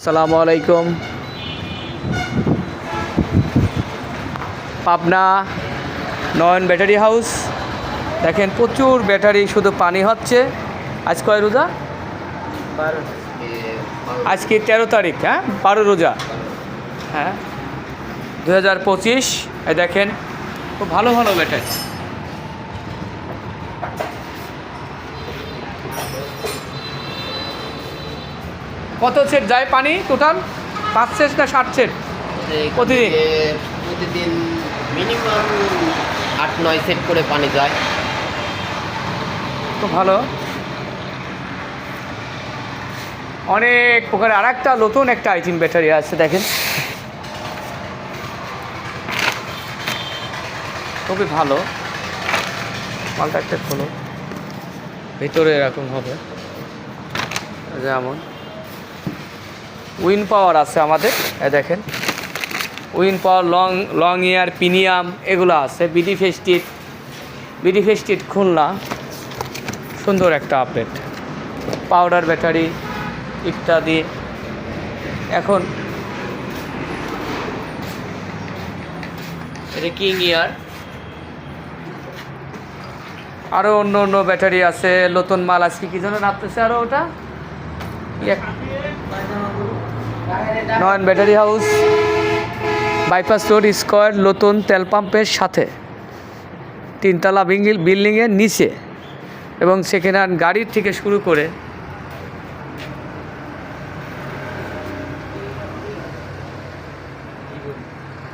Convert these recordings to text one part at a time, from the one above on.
আসসালামু আলাইকুম। পাবনা নয়ন battery house. দেখেন প্রচুর ব্যাটারি, শুধু পানি হচ্ছে। আজ কয় রোজা? আজকে 13 তারিখ, হ্যাঁ 12 রোজা, হ্যাঁ 2025। এই দেখেন খুব ভালো ভালো ব্যাটারি। কত সেট যায় পানি টোটাল? 5 সেট না 60 সেট প্রতিদিন? প্রতিদিন মিনিমাম 8-9 সেট করে পানি যায়। খুব ভালো, অনেক প্রকার। আর একটা নতুন একটা আইটেম ব্যাটারি আছে, দেখেন খুবই ভালো। মালটা একটা খোলো, ভিতরে এরকম হবে। যেমন উইন পাওয়ার আছে আমাদের, দেখেন উইন পাওয়ার, লং ইয়ার, প্রিমিয়াম এগুলো আছে। বিডি ফেস্টিট খুলনা, সুন্দর একটা আপডেট। পাউডার ব্যাটারি ইত্যাদি। এখন এটা কিং ইয়ার, আরও অন্য অন্য ব্যাটারি আছে। নতুন মাল আজকে কী জন্য নামতেছে আরও। ওটা Nayan battery house, bypass road, square, নতুন তেল পাম্পের সাথে, 3 তলা বিল্ডিংয়ের নিচে। এবং সেখানে গাড়ির থেকে শুরু করে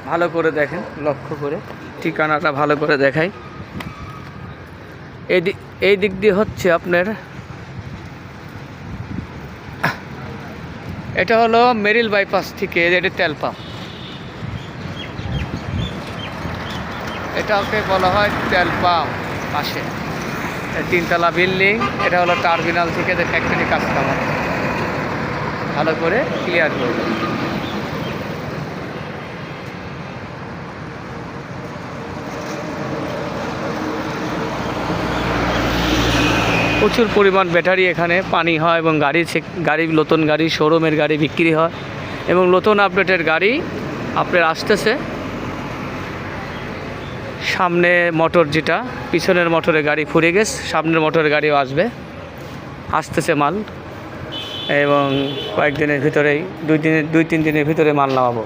ভালো করে দেখেন, লক্ষ্য করে ঠিকানাটা ভালো করে দেখাই। এই দিক দিয়ে হচ্ছে আপনার, এটা হলো মেরিল বাইপাস থেকে, এটা তেল পাম্প। এটাকে বলা হয় তেল পাম্প। পাশে 3 তলা বিল্ডিং। এটা হলো টার্মিনাল থেকে যে ফ্যাক্টরি কাস্টমার, ভালো করে ক্লিয়ার করবে। প্রচুর পরিমাণ ব্যাটারি এখানে পানি হয় এবং গাড়ি নতুন গাড়ি, শোরুমের গাড়ি বিক্রি হয় এবং নতুন আপডেটের গাড়ি আপনার আসতেছে। সামনে মোটর, যেটা পিছনের মোটরে গাড়ি ফুরে গেছে, সামনের মোটরের গাড়িও আসতেছে মাল। এবং কয়েকদিনের ভিতরেই, 2-3 দিনের ভিতরে মাল নামাবো।